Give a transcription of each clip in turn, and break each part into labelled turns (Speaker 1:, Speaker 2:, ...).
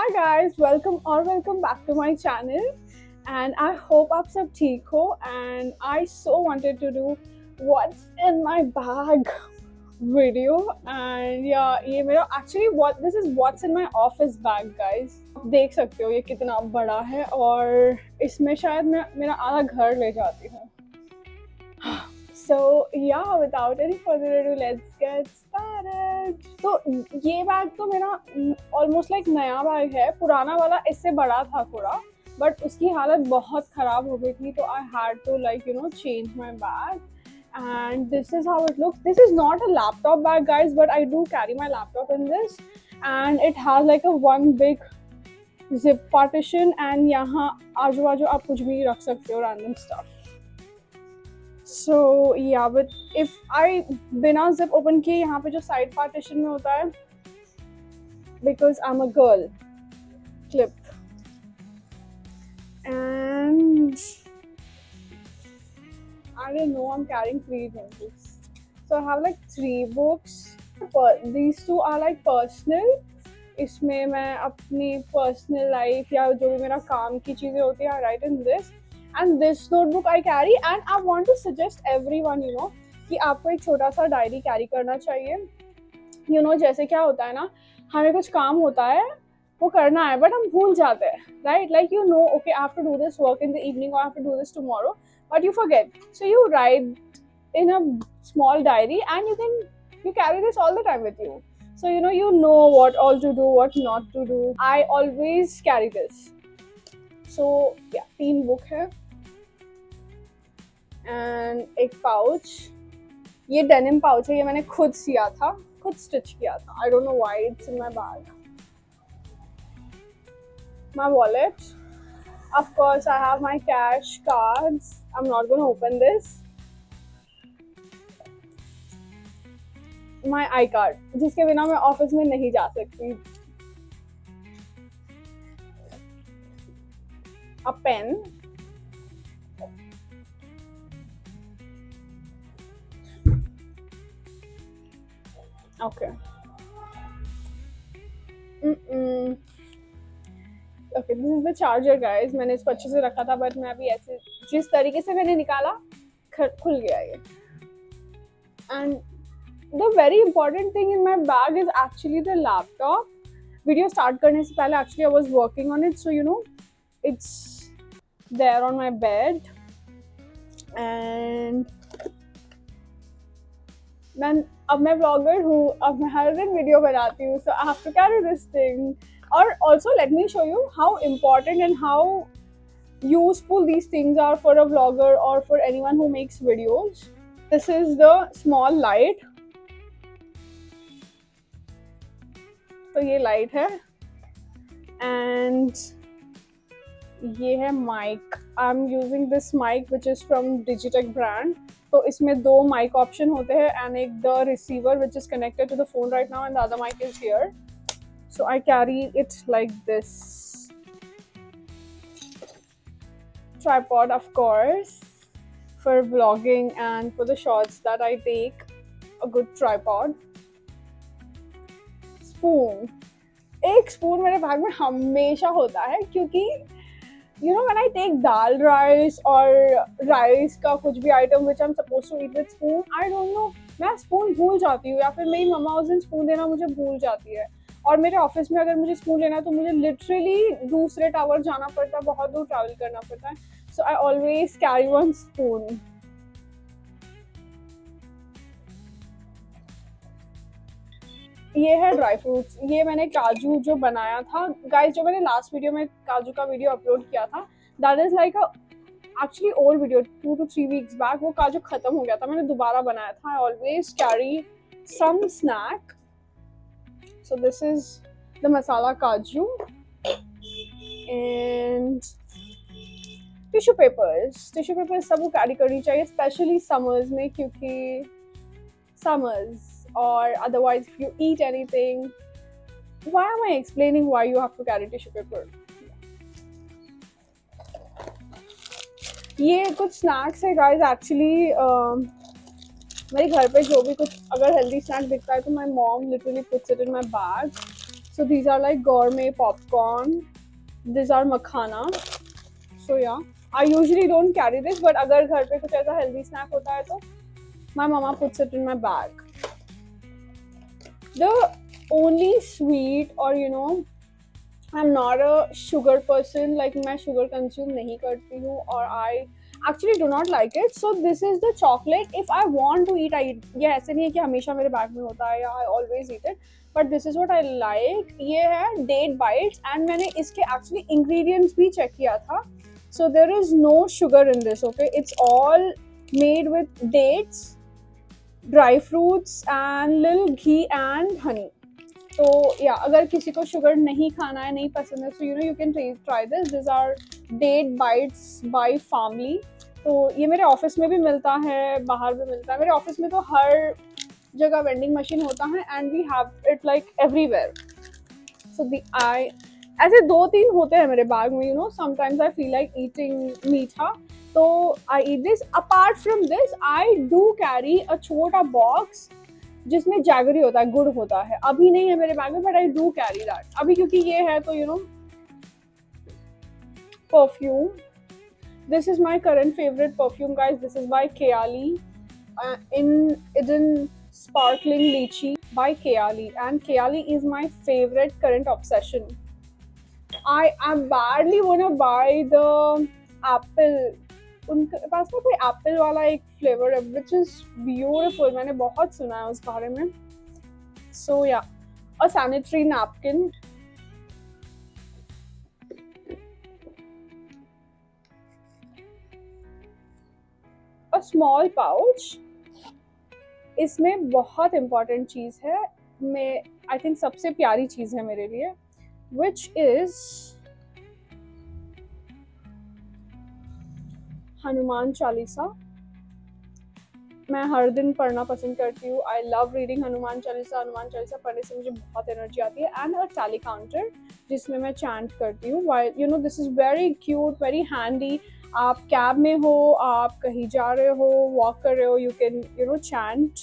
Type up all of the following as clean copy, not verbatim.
Speaker 1: Hi guys, welcome back to my channel and I hope आप सब ठीक हो and I so wanted to do what's in my bag video and yeah ये मेरा actually what this is what's in my office bag guys. आप देख सकते हो ये कितना बड़ा है और इसमें शायद मैं मेरा आधा घर ले जाती हूँ. So yeah, without any further ado, let's get started. तो ये बैग तो मेरा ऑलमोस्ट लाइक नया बैग है. पुराना वाला इससे बड़ा था थोड़ा, बट उसकी हालत बहुत खराब हो गई थी, तो I had to like change my bag. And this is how it looks. This is not a laptop bag, guys, but I do carry my laptop in this, and it has like a one big zip partition, and यहाँ आजू बाजू आप कुछ भी रख सकते हो, random stuff. So yeah, but if I बिना zip open किए यहाँ पे जो side partition में होता है, because I'm a girl, clip. And I didn't know I'm carrying 3 things. So I have like 3 books. These 2 are like personal. इसमें मैं अपनी personal life या जो भी मेरा काम की चीज़ें होती हैं I write in this. And this notebook I carry, and I want to suggest everyone कि आपको एक छोटा सा डायरी कैरी करना चाहिए. जैसे क्या होता है ना, हमें कुछ काम होता है वो करना है बट हम भूल जाते हैं, right? Like okay, I have to do this work in the evening or I have to do this tomorrow, but you forget. So you write in a small diary and you carry this all the time with you. So you know what all to do, what not to do. I always carry this. So yeah, 3 book है and एक pouch. ये denim pouch है, ये मैंने खुद सिया था, खुद stitch किया था. I don't know why it's in my bag. My wallet. Of course, I have my cash, cards. I'm not going to open this. My iCard, जिसके बिना मैं ऑफिस में नहीं जा सकती. A pen. Okay. Okay, this is the charger, guys. मैंने इसको अच्छे से रखा था, but मैं अभी ऐसे जिस तरीके से मैंने निकाला खुल गया ये. And the very important thing in my bag is actually the laptop. Video start करने से पहले actually I was working on it, so it's there on my bed. And अब मैं vlogger हूँ, अब मैं हर दिन वीडियो बनाती हूँ, so I have to carry this thing. Or also let me show you how important and how useful these things are for a vlogger or for anyone who makes videos. This is the small light. तो ये light है and ये है mic. I'm using this mic which is from Digitech brand. तो इसमें 2 mic option होते हैं and एक the receiver which is connected to the phone right now and the other mic is here. So I carry it like this. Tripod, of course, for vlogging and for the shots that I take. A good tripod. Spoon. एक spoon मेरे bag में हमेशा होता है क्योंकि when I take dal rice or rice का कुछ भी item which I'm supposed to eat with spoon, I don't know, मैं spoon भूल जाती हूँ या फिर मेरी मम्मा उस दिन spoon देना मुझे भूल जाती है. और मेरे ऑफिस में अगर मुझे स्पून लेना है तो मुझे लिटरली दूसरे टावर जाना पड़ता है, बहुत दूर ट्रैवल करना पड़ता है. So I always carry one spoon. ये है ड्राई फ्रूट्स. ये मैंने काजू जो बनाया था गाइस, जो मैंने लास्ट वीडियो में काजू का वीडियो अपलोड किया था, that is like actually old video 2 to 3 weeks back. वो काजू खत्म हो गया था, मैंने दोबारा बनाया था. I always carry some snack. So this is the masala kaju and tissue papers. Tissue papers सबको carry करनी चाहिए, especially summers में, क्योंकि summers or otherwise if you eat anything. Why am I explaining why you have to carry tissue paper? ये कुछ snacks है guys. Actually मेरे घर पे जो भी कुछ अगर हेल्दी स्नैक दिखता है तो my mom literally puts it in my bag. So these are like gourmet popcorn. These are makhana. So yeah, I usually don't carry this, but अगर घर पे कुछ ऐसा healthy snack होता है तो my mama puts it in my bag. The only sweet, or you know, I'm not a sugar person, like मैं sugar consume नहीं करती हूँ, और I actually do not like it. So this is the chocolate. If I want to eat, I eat. ये ऐसे नहीं है कि हमेशा मेरे बैग में होता है या I always eat it. But this is what I like. ये है date bites, and मैंने इसके actually ingredients भी check किया था. So there is no sugar in this. Okay, it's all made with dates, dry fruits, and little ghee and honey. तो या अगर किसी को शुगर नहीं खाना है, नहीं पसंद है, so you know you can try this. This are date bites by Farmley. तो ये मेरे ऑफिस में भी मिलता है, बाहर भी मिलता है. मेरे ऑफिस में तो हर जगह वेंडिंग मशीन होता है, and we have it like everywhere. So दी आई ऐसे 2-3 होते हैं मेरे बैग में. You know sometimes I feel like eating मीठा, तो I eat this. Apart from this I do carry a छोटा बॉक्स जिसमें जैगरी होता है, गुड़ होता है. अभी नहीं है मेरे बैग में, but I do carry that अभी, क्योंकि ये है तो you know perfume. This is my current favourite perfume guys. This is bye Kayali, in sparkling lychee by Kayali, and Kayali is my favorite current obsession. I badly wanna buy the apple. उनके पास ना कोई Apple वाला एक flavour है which is beautiful. मैंने बहुत सुना है उस बारे में. So yeah, a sanitary napkin. A small pouch. इसमें बहुत इम्पॉर्टेंट चीज़ है, मैं आई थिंक सबसे प्यारी चीज़ है मेरे लिए, विच इज हनुमान चालीसा. मैं हर दिन पढ़ना पसंद करती हूँ. I love reading Hanuman Chalisa. Hanuman Chalisa पढ़ने से मुझे बहुत एनर्जी आती है. एंड अ टैली काउंटर जिसमें मैं चैंट करती हूँ. You know this is very cute, very handy. आप कैब में हो, आप कहीं जा रहे हो, वॉक कर रहे हो, you can you know chant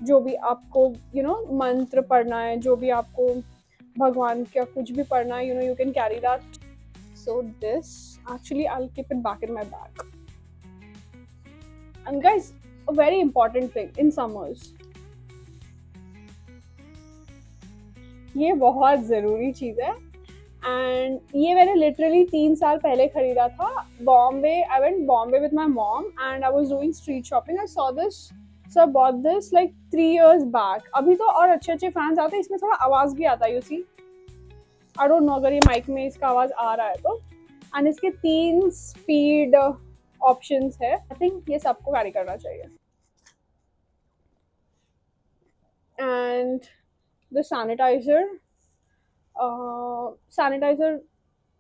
Speaker 1: जो भी आपको यू नो मंत्र पढ़ना है, जो भी आपको भगवान का कुछ भी पढ़ना है, you know you can carry that. So this, actually I'll keep it back in my bag. And guys, a very important thing in summers, ये बहुत ज़रूरी चीज़ है. एंड ये मैंने लिटरली 3 साल पहले खरीदा था. Bombay, I went Bombay with my mom and I was doing street shopping. I saw this, so I bought this like 3 years back. अभी तो और अच्छे अच्छे फैंस आते हैं. इसमें थोड़ा आवाज़ भी आता है, you see. I don't know अगर ये माइक में इसका आवाज़ आ रहा है तो. एंड इसके 3 स्पीड ऑप्शंस है. आई थिंक ये सबको कैरी करना चाहिए. And the sanitizer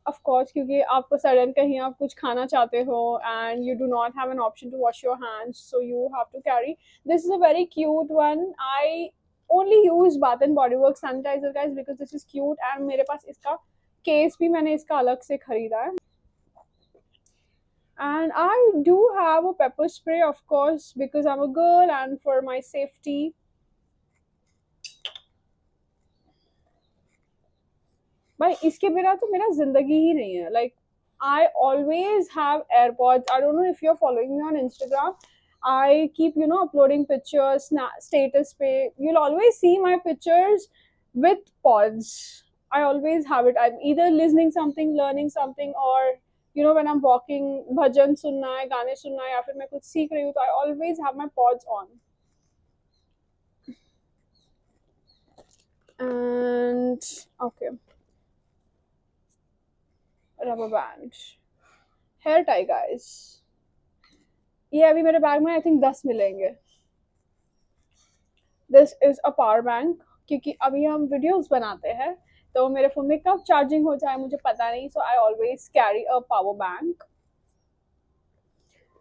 Speaker 1: of course, क्योंकि आपको सडन कहीं आप कुछ खाना चाहते हो and you do not have an option to wash your hands, so you have to carry. This is a very cute one. I only use Bath and Body Works sanitizer guys because this is cute, and मेरे पास इसका case भी मैंने इसका अलग से खरीदा है. And I do have a pepper spray of course because I'm a girl and for my safety. भाई इसके बिना तो मेरा जिंदगी ही नहीं है. Like I always have AirPods. I don't know if you're following me on Instagram. I keep, you know, uploading pictures, status pay. You'll always see my pictures with pods. I always have it. I'm either listening something, learning something, or you know when I'm walking, bhajan sunna hai, gaane sunna hai, या फिर मैं कुछ सीख रही हूँ, तो I always have my pods on. And okay, rubber band, hair tie guys. ये अभी मेरे बैग में आई थिंक 10 मिलेंगे. This is a power bank, क्योंकि अभी हम वीडियोस बनाते हैं तो मेरे फोन में कब चार्जिंग हो जाए मुझे पता नहीं. So I always carry a power bank.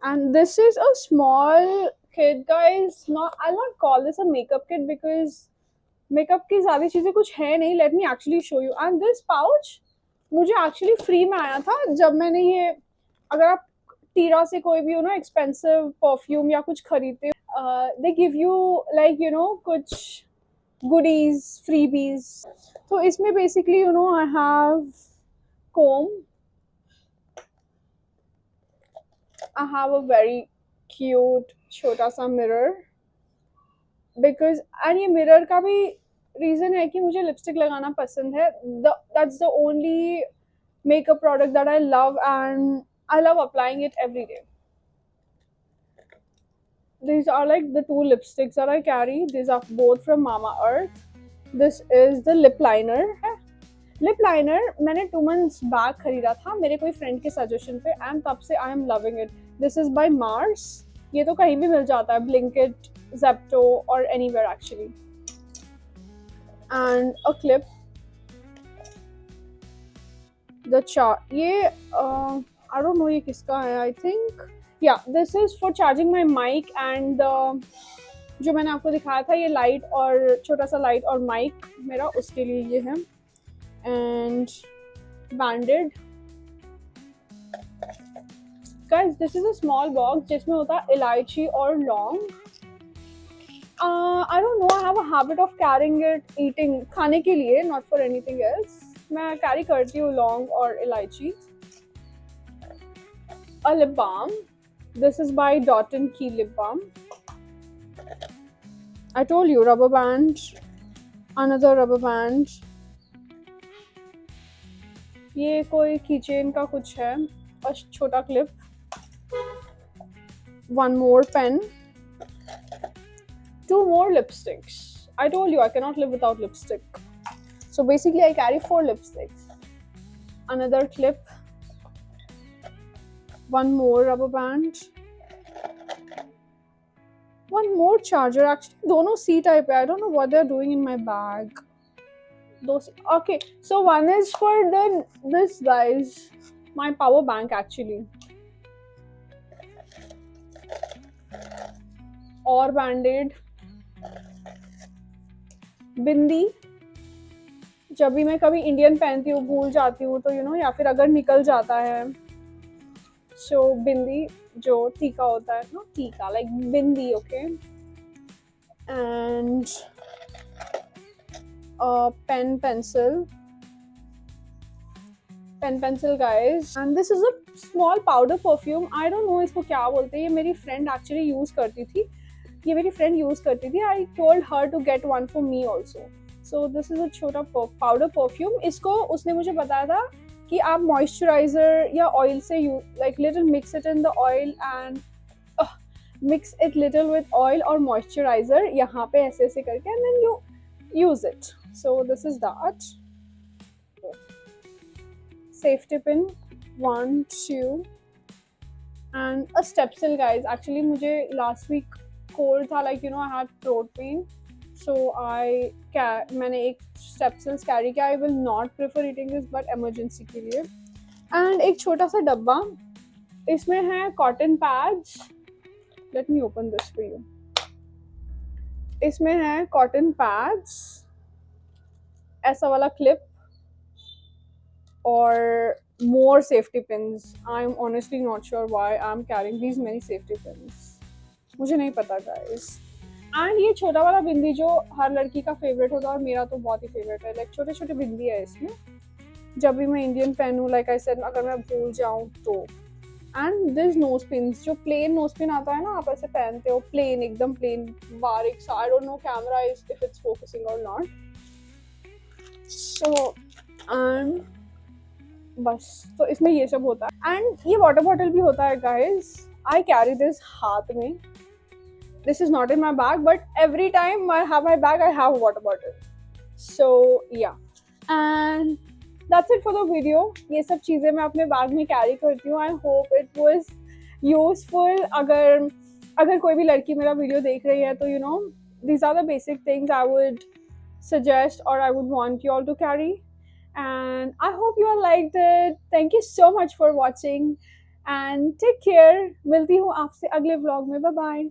Speaker 1: And this is a small kit guys. Not, I not call this a makeup kit because makeup की ज़्यादा चीज़ें कुछ है नहीं. Let me actually show you. And this pouch मुझे actually free में आया था जब मैंने ये, अगर आप टीरा से कोई भी यू नो एक्सपेंसिव परफ्यूम या कुछ खरीदते, they give you like you know कुछ goodies, freebies. So इसमें basically I have comb, I have a very cute छोटा सा mirror, because and ये मिरर का भी रीजन है कि मुझे लिपस्टिक लगाना पसंद है. That's the only makeup product that I love, and I love applying it every day. These are like the two lipsticks that I carry. These are both from Mama Earth. This is the lip liner. Lip liner मैंने 2 months back खरीदा था मेरे कोई friend के suggestion पे, and तब से I am loving it. This is by Mars. ये तो कहीं भी मिल जाता है, ब्लिंकिट, जेप्टो और anywhere actually. And a clip, the char, ये आई डोंट नो ये किसका है. I think yeah this is for charging my mic, and जो मैंने आपको दिखाया था ये लाइट और छोटा सा लाइट और माइक मेरा, उसके लिए ये है. And banded, guys, this is a small box जिसमें होता है इलायची और लौंग. I don't know, I have a habit of carrying it, eating, खाने के लिए, not for anything else. मैं carry करती हूँ लौंग और इलायची. A lip balm. This is by Dot and Key lip balm. I told you, rubber band, another rubber band. ये कोई कीचेन का कुछ है और छोटा clip. One more pen. 2 more lipsticks. I told you I cannot live without lipstick. So basically I carry 4 lipsticks. Another clip. 1 more rubber band. 1 more charger. Actually दोनों C type है. I don't know what they're doing in my bag. Those, okay, so one is for this, guys, my power bank actually. और बैंडेड, बिंदी. जब भी मैं कभी Indian पहनती हूँ भूल जाती हूँ तो या फिर अगर निकल जाता है, सो बिंदी जो टीका होता है ना, टीका like bindi. Okay. And pen pencil, guys, and this is a small powder perfume. I don't know इसको क्या बोलते हैं. ये मेरी friend actually use करती थी. I told her to get one for me also. So this is a छोटा powder perfume. इसको उसने मुझे बताया था कि आप moisturizer या oil से like little mix it in the oil and mix it little with oil or moisturizer यहाँ पे ऐसे ऐसे करके, and then you use it. So this is that. Safety pin, 1, 2, and a Strepsil, guys. Actually मुझे last week cold था, like I had throat pain, so मैंने एक Strepsils carry किया. I will not prefer eating this, but emergency के लिए. And एक छोटा सा डब्बा, इसमें है cotton pads. Let me open this for you. इसमें है cotton pads, ऐसा वाला क्लिप और more safety pins. I'm honestly not sure why I'm carrying these many safety pins. मुझे नहीं पता, guys. And ये छोटा वाला बिंदी जो हर लड़की का फेवरेट होता है और मेरा तो बहुत ही फेवरेट है. लाइक छोटे छोटे बिंदी है इसमें. जब भी मैं इंडियन पहनूँ, लाइक आई सेड, अगर मैं भूल जाऊँ तो. एंड दिस नोज पिन्स, जो प्लेन नोज पिन आता है ना, आप ऐसे पहनते हो प्लेन, एकदम प्लेन, बारीक सा. आई don't no camera is if it's focusing और नॉट. सो एंड बस, तो इसमें ये सब होता है. एंड ये वाटर बॉटल भी होता है, गाइज. आई कैरी दिस हाथ में. This is not in my bag, but every time I have my bag I have water bottle. So yeah, and that's it for the video. ये सब चीज़ें मैं अपने बैग में कैरी करती हूँ. I hope it was useful. अगर कोई भी लड़की मेरा वीडियो देख रही है तो these are the basic things I would suggest or I would want you all to carry. And I hope you all liked it. Thank you so much for watching and take care. मिलती हूँ आपसे अगले vlog में. Bye bye.